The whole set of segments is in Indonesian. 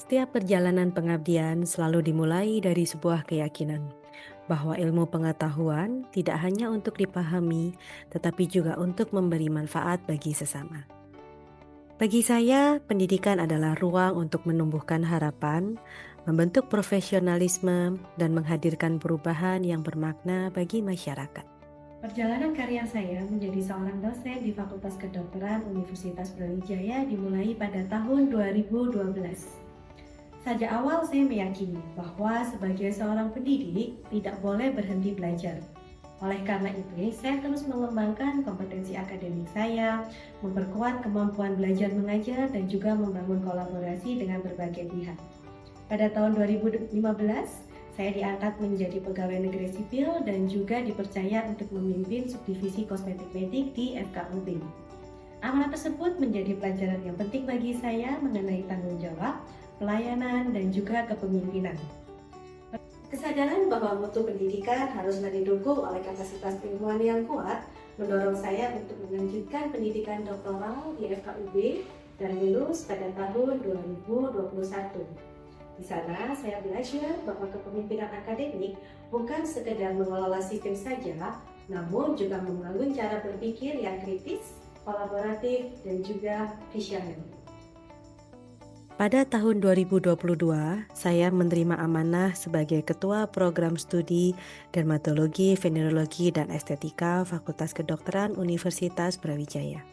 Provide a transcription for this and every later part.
Setiap perjalanan pengabdian selalu dimulai dari sebuah keyakinan bahwa ilmu pengetahuan tidak hanya untuk dipahami, tetapi juga untuk memberi manfaat bagi sesama. Bagi saya, pendidikan adalah ruang untuk menumbuhkan harapan, membentuk profesionalisme, dan menghadirkan perubahan yang bermakna bagi masyarakat. Perjalanan karir saya menjadi seorang dosen di Fakultas Kedokteran Universitas Brawijaya dimulai pada tahun 2012. Sejak awal saya meyakini bahwa sebagai seorang pendidik tidak boleh berhenti belajar. Oleh karena itu, saya terus mengembangkan kompetensi akademik saya, memperkuat kemampuan belajar mengajar, dan juga membangun kolaborasi dengan berbagai pihak. Pada tahun 2015, saya diangkat menjadi pegawai negeri sipil dan juga dipercaya untuk memimpin subdivisi kosmetik medik di FKUB. Amanah tersebut menjadi pelajaran yang penting bagi saya mengenai tanggung jawab, pelayanan, dan juga kepemimpinan. Kesadaran bahwa mutu pendidikan haruslah didukung oleh kapasitas ilmuwan yang kuat mendorong saya untuk melanjutkan pendidikan doktoral di FKUB dan lulus pada tahun 2021. Di sana saya belajar bahwa kepemimpinan akademik bukan sekedar mengelola sistem saja, namun juga membangun cara berpikir yang kritis, kolaboratif, dan juga visioner. Pada tahun 2022, saya menerima amanah sebagai Ketua Program Studi Dermatologi, Venerologi, dan Estetika Fakultas Kedokteran Universitas Brawijaya.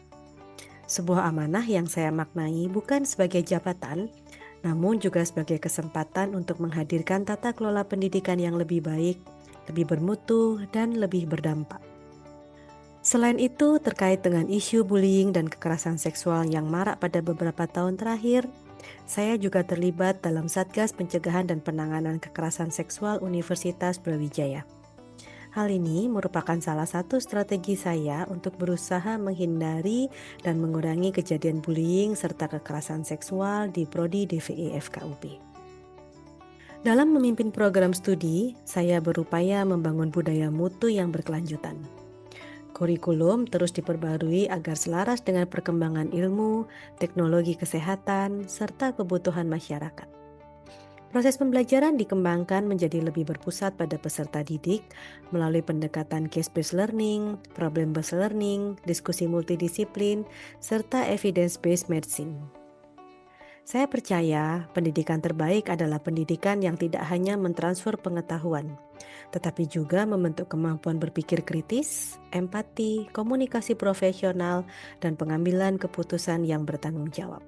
Sebuah amanah yang saya maknai bukan sebagai jabatan, namun juga sebagai kesempatan untuk menghadirkan tata kelola pendidikan yang lebih baik, lebih bermutu, dan lebih berdampak. Selain itu, terkait dengan isu bullying dan kekerasan seksual yang marak pada beberapa tahun terakhir, saya juga terlibat dalam Satgas Pencegahan dan Penanganan Kekerasan Seksual Universitas Brawijaya. Hal ini merupakan salah satu strategi saya untuk berusaha menghindari dan mengurangi kejadian bullying serta kekerasan seksual di Prodi DVI FKUB. Dalam memimpin program studi, saya berupaya membangun budaya mutu yang berkelanjutan. Kurikulum terus diperbarui agar selaras dengan perkembangan ilmu, teknologi kesehatan, serta kebutuhan masyarakat. Proses pembelajaran dikembangkan menjadi lebih berpusat pada peserta didik melalui pendekatan case-based learning, problem-based learning, diskusi multidisiplin, serta evidence-based medicine. Saya percaya pendidikan terbaik adalah pendidikan yang tidak hanya mentransfer pengetahuan, tetapi juga membentuk kemampuan berpikir kritis, empati, komunikasi profesional, dan pengambilan keputusan yang bertanggung jawab.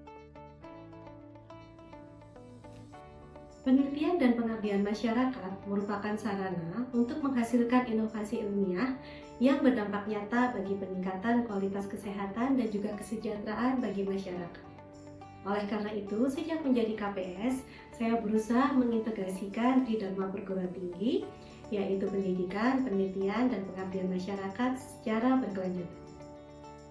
Penelitian dan pengabdian masyarakat merupakan sarana untuk menghasilkan inovasi ilmiah yang berdampak nyata bagi peningkatan kualitas kesehatan dan juga kesejahteraan bagi masyarakat. Oleh karena itu, sejak menjadi KPS, saya berusaha mengintegrasikan tridharma perguruan tinggi, yaitu pendidikan, penelitian, dan pengabdian masyarakat secara berkelanjutan.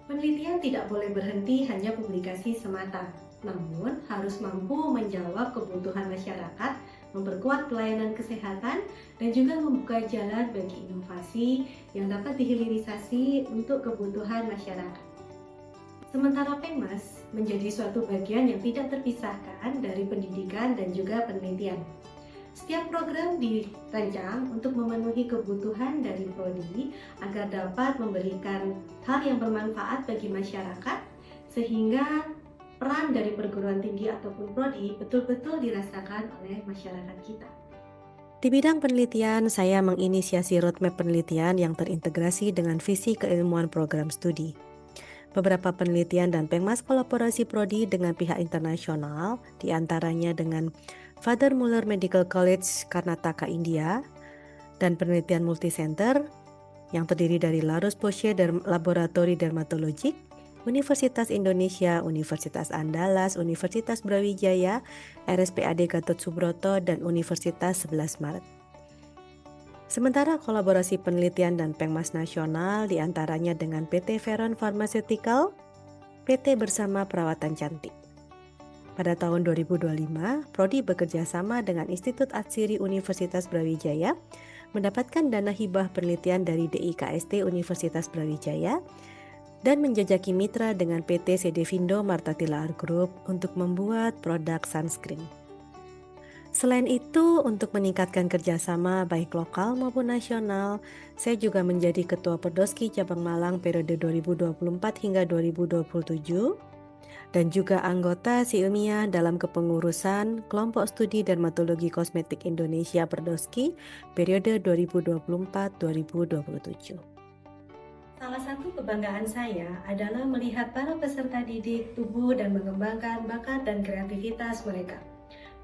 Penelitian tidak boleh berhenti hanya publikasi semata, namun harus mampu menjawab kebutuhan masyarakat, memperkuat pelayanan kesehatan, dan juga membuka jalan bagi inovasi yang dapat dihilirisasi untuk kebutuhan masyarakat. Sementara Pengmas menjadi suatu bagian yang tidak terpisahkan dari pendidikan dan juga penelitian. Setiap program dirancang untuk memenuhi kebutuhan dari prodi agar dapat memberikan hal yang bermanfaat bagi masyarakat, sehingga peran dari perguruan tinggi ataupun prodi betul-betul dirasakan oleh masyarakat kita. Di bidang penelitian, saya menginisiasi roadmap penelitian yang terintegrasi dengan visi keilmuan program studi. Beberapa penelitian dan Pengmas kolaborasi prodi dengan pihak internasional, diantaranya dengan Father Muller Medical College Karnataka India, dan penelitian multicenter yang terdiri dari La Roche-Posay Laboratory Dermatologic, Universitas Indonesia, Universitas Andalas, Universitas Brawijaya, RSPAD Gatot Subroto, dan Universitas 11 Maret. Sementara kolaborasi penelitian dan Pengmas nasional diantaranya dengan PT Veron Pharmaceutical, PT Bersama Perawatan Cantik. Pada tahun 2025, Prodi bekerja sama dengan Institut Atsiri Universitas Brawijaya mendapatkan dana hibah penelitian dari DIKST Universitas Brawijaya dan menjajaki mitra dengan PT Sedevindo Marta Tilaar Group untuk membuat produk sunscreen. Selain itu, untuk meningkatkan kerjasama baik lokal maupun nasional, saya juga menjadi Ketua Perdoski Cabang Malang periode 2024 hingga 2027 dan juga anggota si ilmiah dalam kepengurusan Kelompok Studi Dermatologi Kosmetik Indonesia Perdoski periode 2024-2027. Salah satu kebanggaan saya adalah melihat para peserta didik tumbuh dan mengembangkan bakat dan kreativitas mereka.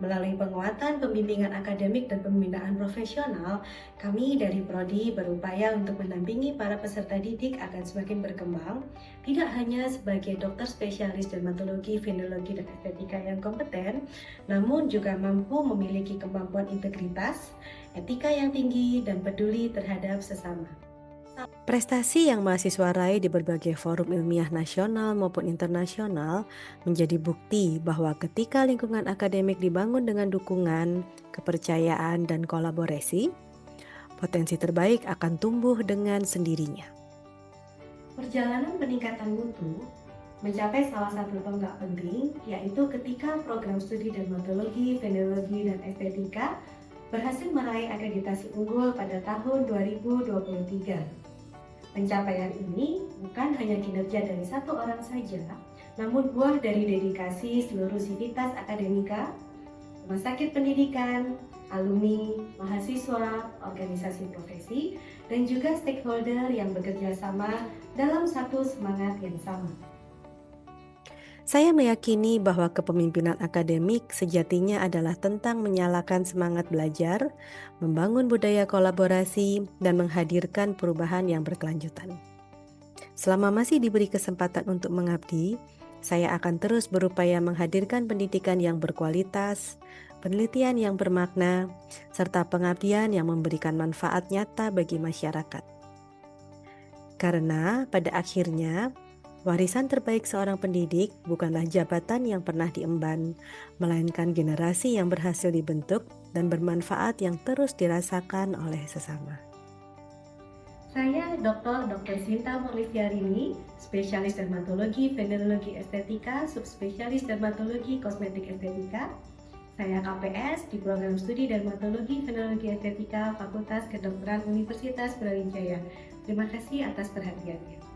Melalui penguatan pembimbingan akademik dan pembinaan profesional, kami dari Prodi berupaya untuk mendampingi para peserta didik agar semakin berkembang, tidak hanya sebagai dokter spesialis dermatologi, venereologi, dan estetika yang kompeten, namun juga mampu memiliki kemampuan integritas, etika yang tinggi, dan peduli terhadap sesama. Prestasi yang mahasiswa raih di berbagai forum ilmiah nasional maupun internasional menjadi bukti bahwa ketika lingkungan akademik dibangun dengan dukungan, kepercayaan, dan kolaborasi, potensi terbaik akan tumbuh dengan sendirinya. Perjalanan peningkatan mutu mencapai salah satu tonggak penting, yaitu ketika program studi dermatologi, venereologi, dan estetika berhasil meraih akreditasi unggul pada tahun 2023. Pencapaian ini bukan hanya kinerja dari satu orang saja, namun buah dari dedikasi seluruh sivitas akademika, rumah sakit pendidikan, alumni, mahasiswa, organisasi profesi, dan juga stakeholder yang bekerja sama dalam satu semangat yang sama. Saya meyakini bahwa kepemimpinan akademik sejatinya adalah tentang menyalakan semangat belajar, membangun budaya kolaborasi, dan menghadirkan perubahan yang berkelanjutan. Selama masih diberi kesempatan untuk mengabdi, saya akan terus berupaya menghadirkan pendidikan yang berkualitas, penelitian yang bermakna, serta pengabdian yang memberikan manfaat nyata bagi masyarakat. Karena pada akhirnya, warisan terbaik seorang pendidik bukanlah jabatan yang pernah diemban, melainkan generasi yang berhasil dibentuk dan bermanfaat yang terus dirasakan oleh sesama. Saya Dr. Sinta Murlistiarini, spesialis dermatologi, venereologi estetika, subspesialis dermatologi kosmetik estetika. Saya KPS di program studi dermatologi, venereologi estetika, Fakultas Kedokteran Universitas Brawijaya. Terima kasih atas perhatiannya.